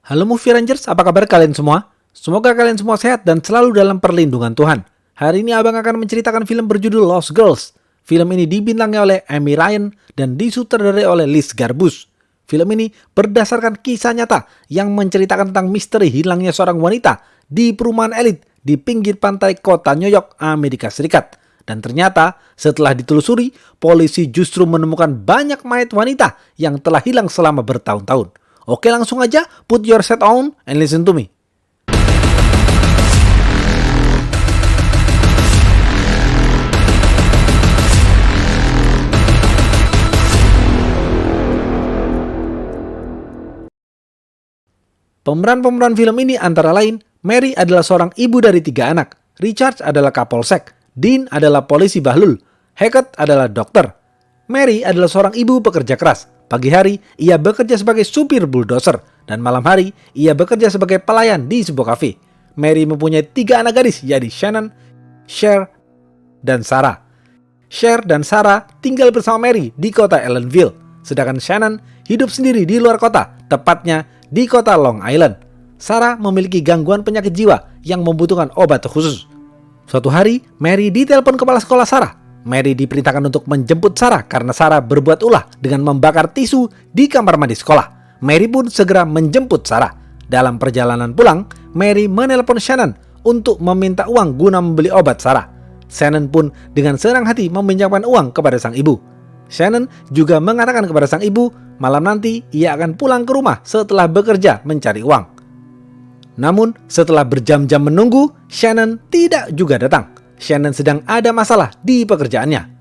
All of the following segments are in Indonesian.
Halo Movie Rangers, apa kabar kalian semua? Semoga kalian semua sehat dan selalu dalam perlindungan Tuhan. Hari ini abang akan menceritakan film berjudul Lost Girls. Film ini dibintangi oleh Amy Ryan dan disutradarai oleh Liz Garbus. Film ini berdasarkan kisah nyata yang menceritakan tentang misteri hilangnya seorang wanita di perumahan elit di pinggir pantai kota New York, Amerika Serikat. Dan ternyata setelah ditelusuri, polisi justru menemukan banyak mayat wanita yang telah hilang selama bertahun-tahun. Oke, langsung aja put your set on and listen to me. Pemeran-pemeran film ini antara lain, Mary adalah seorang ibu dari 3 anak, Richard adalah kapolsek, Dean adalah polisi bahlul, Hackett adalah dokter. Mary adalah seorang ibu pekerja keras. Pagi hari, ia bekerja sebagai supir bulldozer, dan malam hari, ia bekerja sebagai pelayan di sebuah kafe. Mary mempunyai 3 anak gadis, yaitu Shannon, Cher, dan Sarah. Cher dan Sarah tinggal bersama Mary di kota Ellenville, sedangkan Shannon hidup sendiri di luar kota, tepatnya di kota Long Island. Sarah memiliki gangguan penyakit jiwa yang membutuhkan obat khusus. Suatu hari, Mary ditelepon kepala sekolah Sarah. Mary diperintahkan untuk menjemput Sarah karena Sarah berbuat ulah dengan membakar tisu di kamar mandi sekolah. Mary pun segera menjemput Sarah. Dalam perjalanan pulang, Mary menelpon Shannon untuk meminta uang guna membeli obat Sarah. Shannon pun dengan senang hati meminjamkan uang kepada sang ibu. Shannon juga mengatakan kepada sang ibu, malam nanti ia akan pulang ke rumah setelah bekerja mencari uang. Namun, setelah berjam-jam menunggu, Shannon tidak juga datang. Shannon sedang ada masalah di pekerjaannya.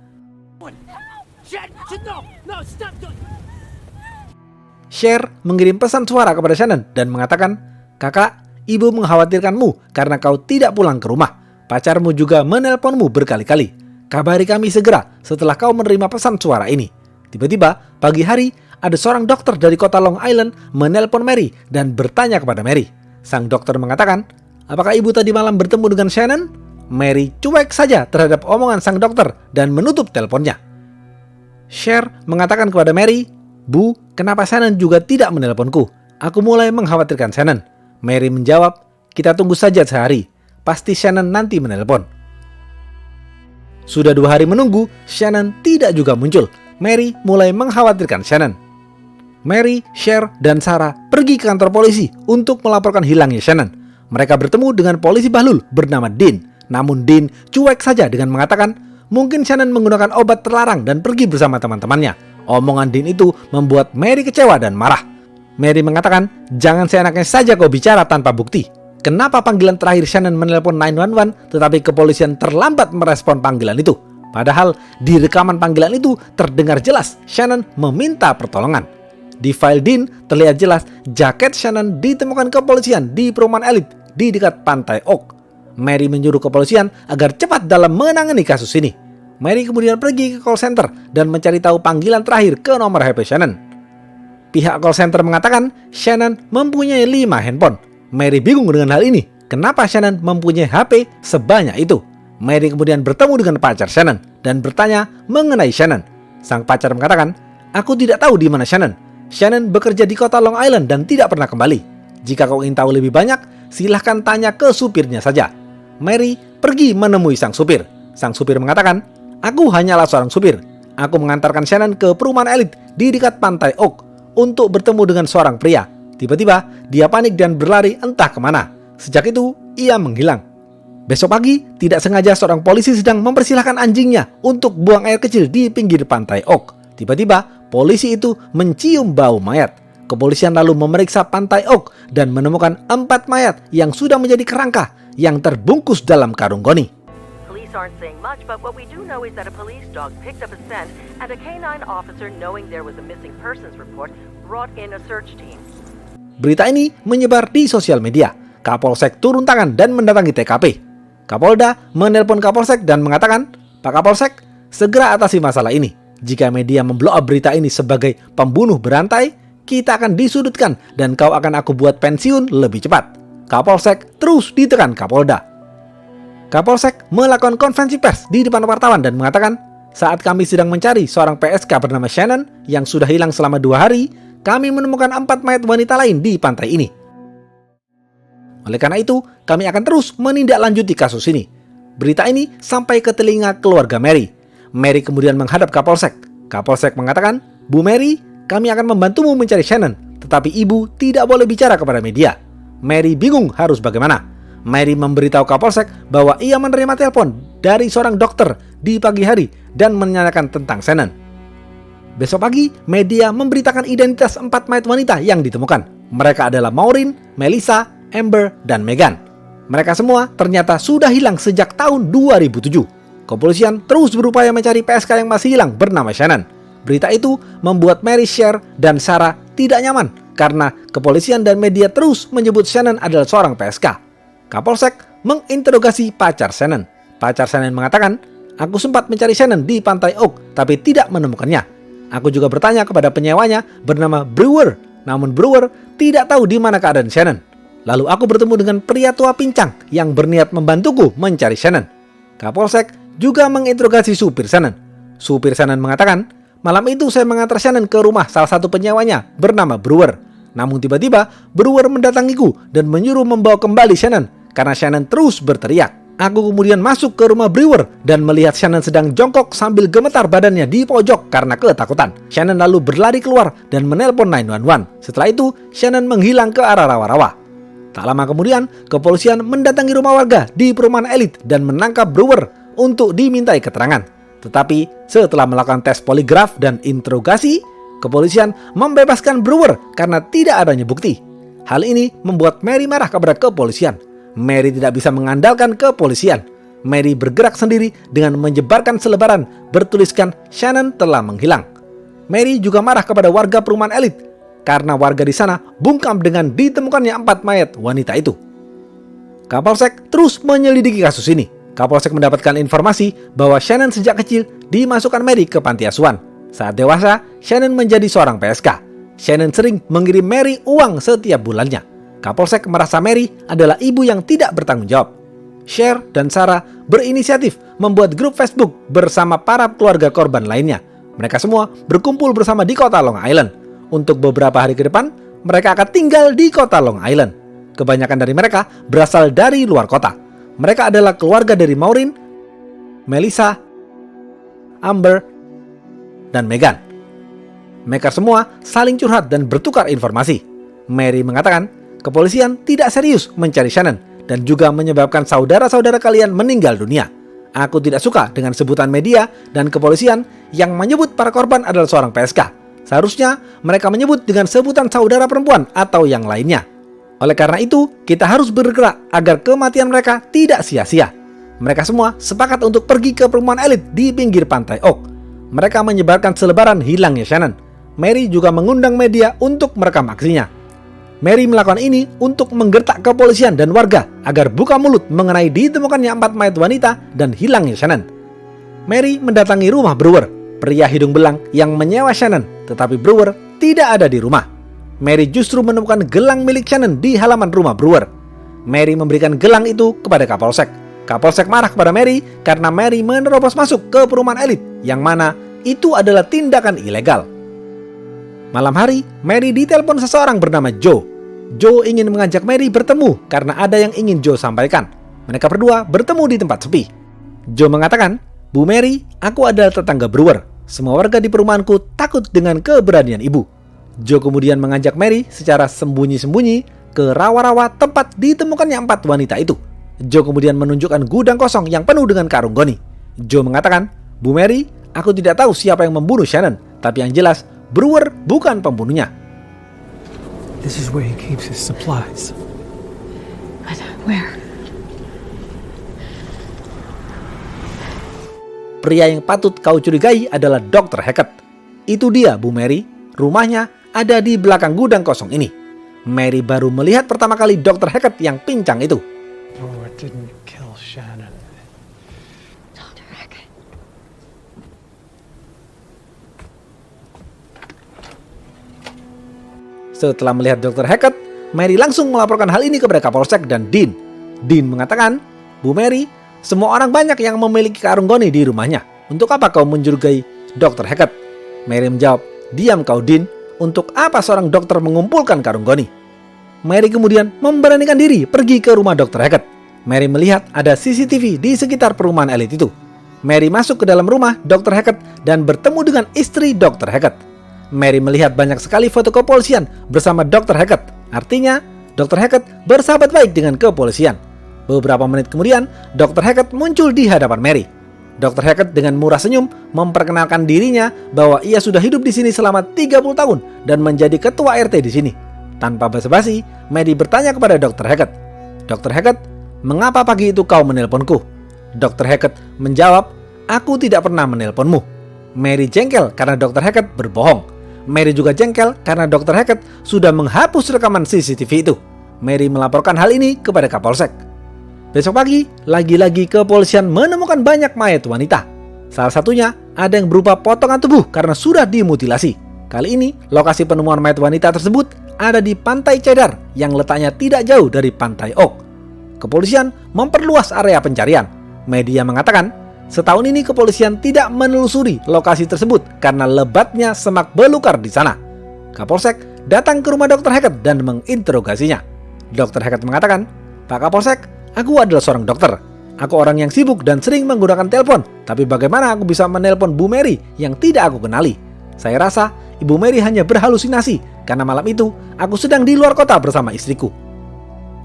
Cher mengirim pesan suara kepada Shannon dan mengatakan, "Kakak, ibu mengkhawatirkanmu karena kau tidak pulang ke rumah. Pacarmu juga menelponmu berkali-kali. Kabari kami segera setelah kau menerima pesan suara ini." Tiba-tiba, pagi hari, ada seorang dokter dari kota Long Island menelpon Mary dan bertanya kepada Mary. Sang dokter mengatakan, "Apakah ibu tadi malam bertemu dengan Shannon?" Mary cuek saja terhadap omongan sang dokter dan menutup teleponnya. Cher mengatakan kepada Mary, "Bu, kenapa Shannon juga tidak menelponku? Aku mulai mengkhawatirkan Shannon." Mary menjawab, "Kita tunggu saja sehari. Pasti Shannon nanti menelpon." Sudah 2 hari menunggu, Shannon tidak juga muncul. Mary mulai mengkhawatirkan Shannon. Mary, Cher, dan Sarah pergi ke kantor polisi untuk melaporkan hilangnya Shannon. Mereka bertemu dengan polisi bahlul bernama Dean. Namun Dean cuek saja dengan mengatakan, mungkin Shannon menggunakan obat terlarang dan pergi bersama teman-temannya. Omongan Dean itu membuat Mary kecewa dan marah. Mary mengatakan, "Jangan seenaknya saja kau bicara tanpa bukti. Kenapa panggilan terakhir Shannon menelpon 911 tetapi kepolisian terlambat merespon panggilan itu? Padahal di rekaman panggilan itu terdengar jelas Shannon meminta pertolongan." Di file Dean terlihat jelas jaket Shannon ditemukan kepolisian di perumahan elit di dekat pantai Oak. Mary menyuruh kepolisian agar cepat dalam menangani kasus ini. Mary kemudian pergi ke call center dan mencari tahu panggilan terakhir ke nomor HP Shannon. Pihak call center mengatakan Shannon mempunyai 5 handphone. Mary bingung dengan hal ini. Kenapa Shannon mempunyai HP sebanyak itu? Mary kemudian bertemu dengan pacar Shannon dan bertanya mengenai Shannon. Sang pacar mengatakan, "Aku tidak tahu di mana Shannon. Shannon bekerja di kota Long Island dan tidak pernah kembali. Jika kau ingin tahu lebih banyak, silahkan tanya ke supirnya saja." Mary pergi menemui sang supir. Sang supir mengatakan, "Aku hanyalah seorang supir. Aku mengantarkan Shannon ke perumahan elit di dekat pantai Oak untuk bertemu dengan seorang pria. Tiba-tiba, dia panik dan berlari entah kemana. Sejak itu, ia menghilang." Besok pagi, tidak sengaja seorang polisi sedang mempersilahkan anjingnya untuk buang air kecil di pinggir pantai Oak. Tiba-tiba, polisi itu mencium bau mayat. Kepolisian lalu memeriksa pantai Oak dan menemukan 4 mayat yang sudah menjadi kerangka yang terbungkus dalam karung goni. Police aren't saying much, but what we do know is that a police dog picked up a scent and a canine officer, knowing there was a missing persons report, brought in a search team. Berita ini menyebar di sosial media. Kapolsek turun tangan dan mendatangi TKP. Kapolda menelpon Kapolsek dan mengatakan, "Pak Kapolsek, segera atasi masalah ini. Jika media memblow up berita ini sebagai pembunuh berantai, kita akan disudutkan dan kau akan aku buat pensiun lebih cepat." Kapolsek terus ditekan Kapolda. Kapolsek melakukan konferensi pers di depan wartawan dan mengatakan, saat kami sedang mencari seorang PSK bernama Shannon yang sudah hilang selama 2 hari, kami menemukan 4 mayat wanita lain di pantai ini. Oleh karena itu, kami akan terus menindaklanjuti kasus ini. Berita ini sampai ke telinga keluarga Mary. Mary kemudian menghadap Kapolsek. Kapolsek mengatakan, Bu Mary, kami akan membantumu mencari Shannon, tetapi ibu tidak boleh bicara kepada media. Mary bingung harus bagaimana. Mary memberitahu Kapolsek bahwa ia menerima telepon dari seorang dokter di pagi hari dan menanyakan tentang Shannon. Besok pagi, media memberitakan identitas 4 mayat wanita yang ditemukan. Mereka adalah Maureen, Melissa, Amber, dan Megan. Mereka semua ternyata sudah hilang sejak tahun 2007. Kepolisian terus berupaya mencari PSK yang masih hilang bernama Shannon. Berita itu membuat Mary, Cher, dan Sarah tidak nyaman karena kepolisian dan media terus menyebut Shannon adalah seorang PSK. Kapolsek menginterogasi pacar Shannon. Pacar Shannon mengatakan, aku sempat mencari Shannon di Pantai Oak, tapi tidak menemukannya. Aku juga bertanya kepada penyewanya bernama Brewer, namun Brewer tidak tahu di mana keadaan Shannon. Lalu aku bertemu dengan pria tua pincang yang berniat membantuku mencari Shannon. Kapolsek juga menginterogasi supir Shannon. Supir Shannon mengatakan, malam itu saya mengantar Shannon ke rumah salah satu penyewanya bernama Brewer. Namun tiba-tiba Brewer mendatangiku dan menyuruh membawa kembali Shannon karena Shannon terus berteriak. Aku kemudian masuk ke rumah Brewer dan melihat Shannon sedang jongkok sambil gemetar badannya di pojok karena ketakutan. Shannon lalu berlari keluar dan menelpon 911. Setelah itu, Shannon menghilang ke arah rawa-rawa. Tak lama kemudian, kepolisian mendatangi rumah warga di perumahan elit dan menangkap Brewer untuk dimintai keterangan. Tetapi setelah melakukan tes poligraf dan interogasi, kepolisian membebaskan Brewer karena tidak adanya bukti. Hal ini membuat Mary marah kepada kepolisian. Mary tidak bisa mengandalkan kepolisian. Mary bergerak sendiri dengan menyebarkan selebaran bertuliskan Shannon telah menghilang. Mary juga marah kepada warga perumahan elit karena warga di sana bungkam dengan ditemukannya 4 mayat wanita itu. Kapolsek terus menyelidiki kasus ini. Kapolsek mendapatkan informasi bahwa Shannon sejak kecil dimasukkan Mary ke panti asuhan. Saat dewasa, Shannon menjadi seorang PSK. Shannon sering mengirim Mary uang setiap bulannya. Kapolsek merasa Mary adalah ibu yang tidak bertanggung jawab. Cher dan Sarah berinisiatif membuat grup Facebook bersama para keluarga korban lainnya. Mereka semua berkumpul bersama di kota Long Island. Untuk beberapa hari ke depan, mereka akan tinggal di kota Long Island. Kebanyakan dari mereka berasal dari luar kota. Mereka adalah keluarga dari Maureen, Melissa, Amber, dan Megan. Mereka semua saling curhat dan bertukar informasi. Mary mengatakan, kepolisian tidak serius mencari Shannon dan juga menyebabkan saudara-saudara kalian meninggal dunia. Aku tidak suka dengan sebutan media dan kepolisian yang menyebut para korban adalah seorang PSK. Seharusnya mereka menyebut dengan sebutan saudara perempuan atau yang lainnya. Oleh karena itu, kita harus bergerak agar kematian mereka tidak sia-sia. Mereka semua sepakat untuk pergi ke perumahan elit di pinggir pantai Oak. Mereka menyebarkan selebaran hilangnya Shannon. Mary juga mengundang media untuk merekam aksinya. Mary melakukan ini untuk menggertak kepolisian dan warga agar buka mulut mengenai ditemukannya 4 mayat wanita dan hilangnya Shannon. Mary mendatangi rumah Brewer, pria hidung belang yang menyewa Shannon, tetapi Brewer tidak ada di rumah. Mary justru menemukan gelang milik Shannon di halaman rumah Brewer. Mary memberikan gelang itu kepada Kapolsek. Kapolsek marah kepada Mary karena Mary menerobos masuk ke perumahan elit, yang mana itu adalah tindakan ilegal. Malam hari, Mary ditelepon seseorang bernama Joe. Joe ingin mengajak Mary bertemu karena ada yang ingin Joe sampaikan. Mereka berdua bertemu di tempat sepi. Joe mengatakan, Bu Mary, aku adalah tetangga Brewer. Semua warga di perumahanku takut dengan keberanian ibu. Joe kemudian mengajak Mary secara sembunyi-sembunyi ke rawa-rawa tempat ditemukannya 4 wanita itu. Joe kemudian menunjukkan gudang kosong yang penuh dengan karung goni. Joe mengatakan, Bu Mary, aku tidak tahu siapa yang membunuh Shannon, tapi yang jelas Brewer bukan pembunuhnya. This is where he keeps his supplies. But where? Pria yang patut kau curigai adalah Dr. Hackett. Itu dia, Bu Mary. Rumahnya ada di belakang gudang kosong ini. Mary baru melihat pertama kali Dr. Hackett yang pincang itu. Brewer didn't kill Shannon. Dr. Hackett. Setelah melihat Dr. Hackett, Mary langsung melaporkan hal ini kepada Kapolsek dan Dean. Dean mengatakan, "Bu Mary, semua orang banyak yang memiliki karung goni di rumahnya. Untuk apa kau mencurigai Dr. Hackett?" Mary menjawab, "Diam kau, Dean. Untuk apa seorang dokter mengumpulkan karung goni?" Mary kemudian memberanikan diri pergi ke rumah Dr. Hackett. Mary melihat ada CCTV di sekitar perumahan elit itu. Mary masuk ke dalam rumah Dr. Hackett dan bertemu dengan istri Dr. Hackett. Mary melihat banyak sekali foto kepolisian bersama Dr. Hackett. Artinya, Dr. Hackett bersahabat baik dengan kepolisian. Beberapa menit kemudian, Dr. Hackett muncul di hadapan Mary. Dr. Hackett dengan murah senyum memperkenalkan dirinya bahwa ia sudah hidup di sini selama 30 tahun dan menjadi ketua RT di sini. Tanpa basa-basi, Mary bertanya kepada Dr. Hackett, "Dr. Hackett, mengapa pagi itu kau menelponku?" Dr. Hackett menjawab, "Aku tidak pernah menelponmu." Mary jengkel karena Dr. Hackett berbohong. Mary juga jengkel karena Dr. Hackett sudah menghapus rekaman CCTV itu. Mary melaporkan hal ini kepada Kapolsek. Besok pagi, lagi-lagi kepolisian menemukan banyak mayat wanita. Salah satunya ada yang berupa potongan tubuh karena sudah dimutilasi. Kali ini, lokasi penemuan mayat wanita tersebut ada di Pantai Cedar yang letaknya tidak jauh dari Pantai Oak. Kepolisian memperluas area pencarian. Media mengatakan, setahun ini kepolisian tidak menelusuri lokasi tersebut karena lebatnya semak belukar di sana. Kapolsek datang ke rumah Dr. Hackett dan menginterogasinya. Dr. Hackett mengatakan, "Pak Kapolsek, aku adalah seorang dokter. Aku orang yang sibuk dan sering menggunakan telepon. Tapi bagaimana aku bisa menelpon Bu Mary yang tidak aku kenali? Saya rasa Ibu Mary hanya berhalusinasi karena malam itu aku sedang di luar kota bersama istriku."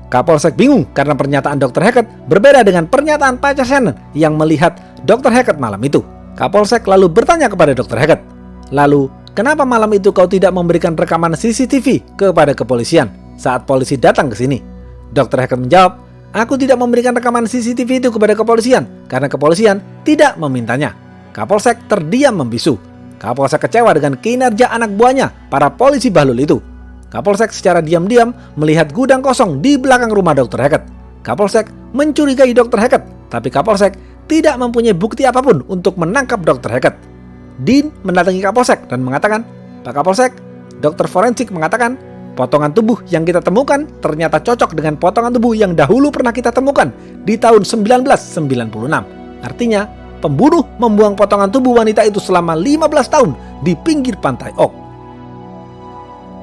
Kapolsek bingung karena pernyataan Dr. Hackett berbeda dengan pernyataan pacar Shannon yang melihat Dr. Hackett malam itu. Kapolsek lalu bertanya kepada Dr. Hackett, "Lalu, kenapa malam itu kau tidak memberikan rekaman CCTV kepada kepolisian saat polisi datang ke sini?" Dr. Hackett menjawab, "Aku tidak memberikan rekaman CCTV itu kepada kepolisian karena kepolisian tidak memintanya." Kapolsek terdiam membisu. Kapolsek kecewa dengan kinerja anak buahnya, para polisi bahlul itu. Kapolsek secara diam-diam melihat gudang kosong di belakang rumah Dr. Hackett. Kapolsek mencurigai Dr. Hackett, tapi Kapolsek tidak mempunyai bukti apapun untuk menangkap Dr. Hackett. Dean mendatangi Kapolsek dan mengatakan, "Pak Kapolsek, dokter forensik mengatakan potongan tubuh yang kita temukan ternyata cocok dengan potongan tubuh yang dahulu pernah kita temukan di tahun 1996. Artinya, pembunuh membuang potongan tubuh wanita itu selama 15 tahun di pinggir Pantai Oak."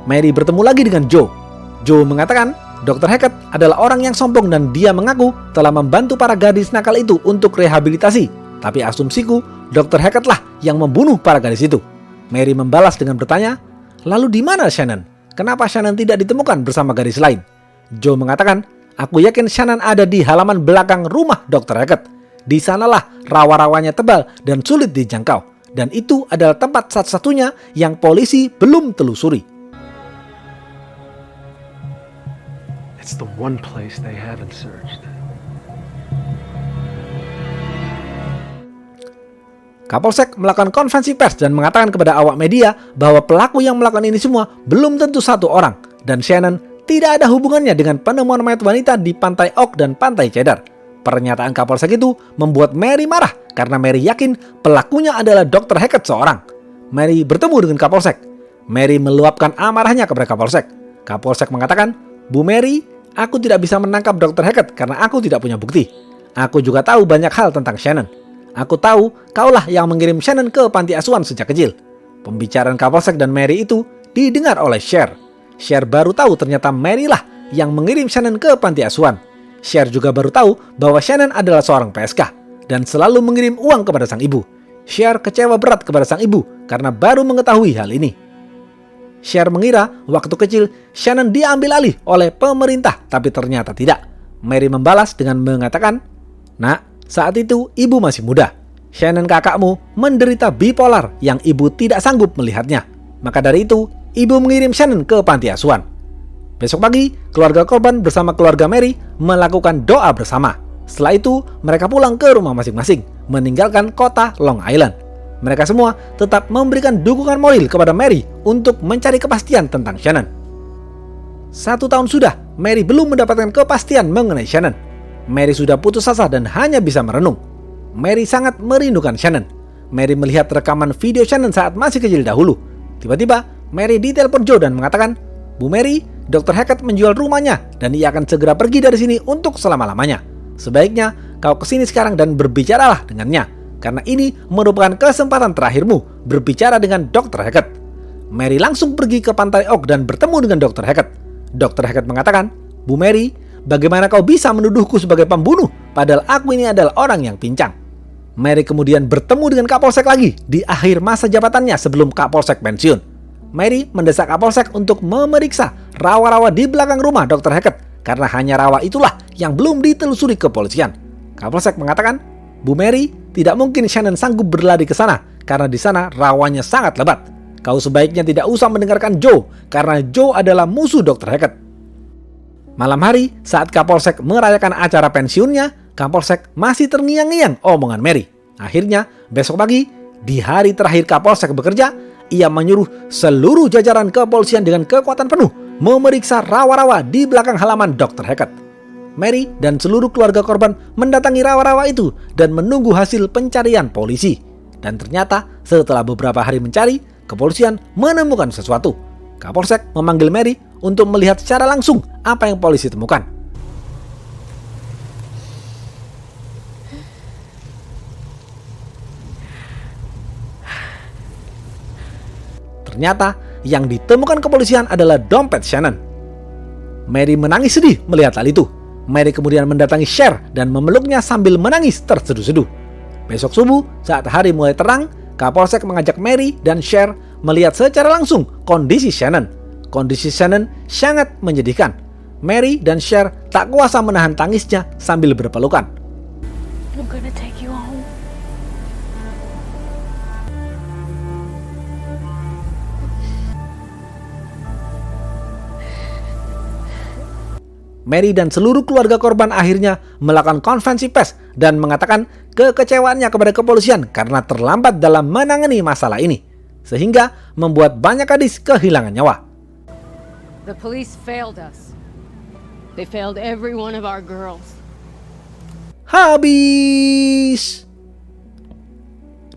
Mary bertemu lagi dengan Joe. Joe mengatakan Dr. Hackett adalah orang yang sombong dan dia mengaku telah membantu para gadis nakal itu untuk rehabilitasi. Tapi asumsiku, Dr. Hackett lah yang membunuh para gadis itu. Mary membalas dengan bertanya, "Lalu di mana Shannon? Kenapa Shannon tidak ditemukan bersama gadis lain?" Joe mengatakan, "Aku yakin Shannon ada di halaman belakang rumah Dr. Hackett. Di sanalah rawa-rawanya tebal dan sulit dijangkau. Dan itu adalah tempat satu-satunya yang polisi belum telusuri." It's the one place they haven't searched. Kapolsek melakukan konferensi pers dan mengatakan kepada awak media bahwa pelaku yang melakukan ini semua belum tentu satu orang dan Shannon tidak ada hubungannya dengan penemuan mayat wanita di Pantai Oak dan Pantai Cedar. Pernyataan Kapolsek itu membuat Mary marah karena Mary yakin pelakunya adalah Dr. Hackett seorang. Mary bertemu dengan Kapolsek. Mary meluapkan amarahnya kepada Kapolsek. Kapolsek mengatakan, "Bu Mary, aku tidak bisa menangkap Dr. Hackett karena aku tidak punya bukti. Aku juga tahu banyak hal tentang Shannon. Aku tahu kaulah yang mengirim Shannon ke panti asuhan sejak kecil." Pembicaraan Kapolsek dan Mary itu didengar oleh Cher. Cher baru tahu ternyata Mary lah yang mengirim Shannon ke panti asuhan. Cher juga baru tahu bahwa Shannon adalah seorang PSK dan selalu mengirim uang kepada sang ibu. Cher kecewa berat kepada sang ibu karena baru mengetahui hal ini. Cher mengira waktu kecil Shannon diambil alih oleh pemerintah, tapi ternyata tidak. Mary membalas dengan mengatakan, "Nak, saat itu ibu masih muda. Shannon kakakmu menderita bipolar yang ibu tidak sanggup melihatnya. Maka dari itu, ibu mengirim Shannon ke panti asuhan." Besok pagi, keluarga korban bersama keluarga Mary melakukan doa bersama. Setelah itu, mereka pulang ke rumah masing-masing, meninggalkan kota Long Island. Mereka semua tetap memberikan dukungan moral kepada Mary untuk mencari kepastian tentang Shannon. 1 tahun sudah, Mary belum mendapatkan kepastian mengenai Shannon. Mary sudah putus asa dan hanya bisa merenung. Mary sangat merindukan Shannon. Mary melihat rekaman video Shannon saat masih kecil dahulu. Tiba-tiba, Mary ditelepon Joe dan mengatakan, "Bu Mary, Dr. Hackett menjual rumahnya dan ia akan segera pergi dari sini untuk selama-lamanya. Sebaiknya kau kesini sekarang dan berbicaralah dengannya, karena ini merupakan kesempatan terakhirmu berbicara dengan Dr. Hackett. Mary langsung pergi ke Pantai Oak dan bertemu dengan Dr. Hackett. Dr. Hackett mengatakan, "Bu Mary, bagaimana kau bisa menuduhku sebagai pembunuh, padahal aku ini adalah orang yang pincang?" Mary kemudian bertemu dengan Kapolsek lagi di akhir masa jabatannya sebelum Kapolsek pensiun. Mary mendesak Kapolsek untuk memeriksa rawa-rawa di belakang rumah Dr. Hackett karena hanya rawa itulah yang belum ditelusuri kepolisian. Kapolsek mengatakan, "Bu Mary, tidak mungkin Shannon sanggup berlari ke sana karena di sana rawanya sangat lebat. Kau sebaiknya tidak usah mendengarkan Joe karena Joe adalah musuh Dr. Hackett." Malam hari, saat Kapolsek merayakan acara pensiunnya, Kapolsek masih terngiang-ngiang omongan Mary. Akhirnya, besok pagi, di hari terakhir Kapolsek bekerja, ia menyuruh seluruh jajaran kepolisian dengan kekuatan penuh memeriksa rawa-rawa di belakang halaman Dr. Hackett. Mary dan seluruh keluarga korban mendatangi rawa-rawa itu dan menunggu hasil pencarian polisi. Dan ternyata setelah beberapa hari mencari, kepolisian menemukan sesuatu. Kapolsek memanggil Mary untuk melihat secara langsung apa yang polisi temukan. Ternyata yang ditemukan kepolisian adalah dompet Shannon. Mary menangis sedih melihat hal itu. Mary kemudian mendatangi Cher dan memeluknya sambil menangis terseduh-seduh. Besok subuh saat hari mulai terang, Kapolsek mengajak Mary dan Cher melihat secara langsung kondisi Shannon. Kondisi Shannon sangat menyedihkan. Mary dan Cher tak kuasa menahan tangisnya sambil berpelukan. I'm gonna take you home. Mary dan seluruh keluarga korban akhirnya melakukan konferensi pers dan mengatakan kekecewaannya kepada kepolisian karena terlambat dalam menangani masalah ini, sehingga membuat banyak gadis kehilangan nyawa. The police failed us. They failed every one of our girls. Habis.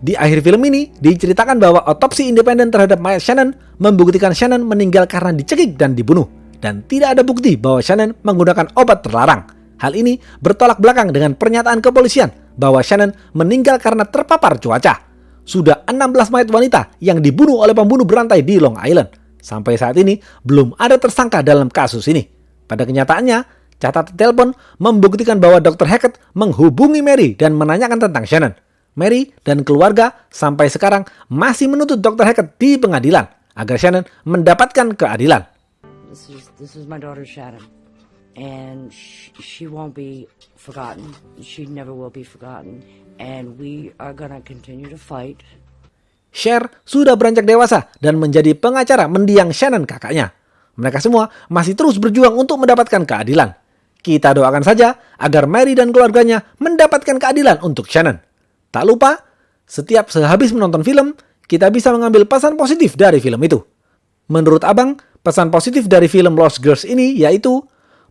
Di akhir film ini diceritakan bahwa otopsi independen terhadap mayat Shannon membuktikan Shannon meninggal karena dicekik dan dibunuh. Dan tidak ada bukti bahwa Shannon menggunakan obat terlarang. Hal ini bertolak belakang dengan pernyataan kepolisian bahwa Shannon meninggal karena terpapar cuaca. Sudah 16 mayat wanita yang dibunuh oleh pembunuh berantai di Long Island. Sampai saat ini belum ada tersangka dalam kasus ini. Pada kenyataannya, catatan telepon membuktikan bahwa Dr. Hackett menghubungi Mary dan menanyakan tentang Shannon. Mary dan keluarga sampai sekarang masih menuntut Dr. Hackett di pengadilan agar Shannon mendapatkan keadilan. This is my daughter Shannon, and she won't be forgotten. She never will be forgotten, and we are gonna continue to fight. Cher sudah beranjak dewasa dan menjadi pengacara mendiang Shannon kakaknya. Mereka semua masih terus berjuang untuk mendapatkan keadilan. Kita doakan saja agar Mary dan keluarganya mendapatkan keadilan untuk Shannon. Tak lupa, setiap sehabis menonton film, kita bisa mengambil pesan positif dari film itu. Menurut Abang, pesan positif dari film Lost Girls ini yaitu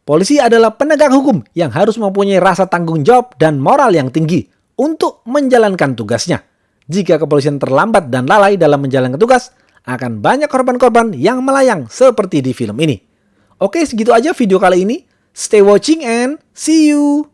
polisi adalah penegak hukum yang harus mempunyai rasa tanggung jawab dan moral yang tinggi untuk menjalankan tugasnya. Jika kepolisian terlambat dan lalai dalam menjalankan tugas, akan banyak korban-korban yang melayang seperti di film ini. Oke, segitu aja video kali ini. Stay watching and see you!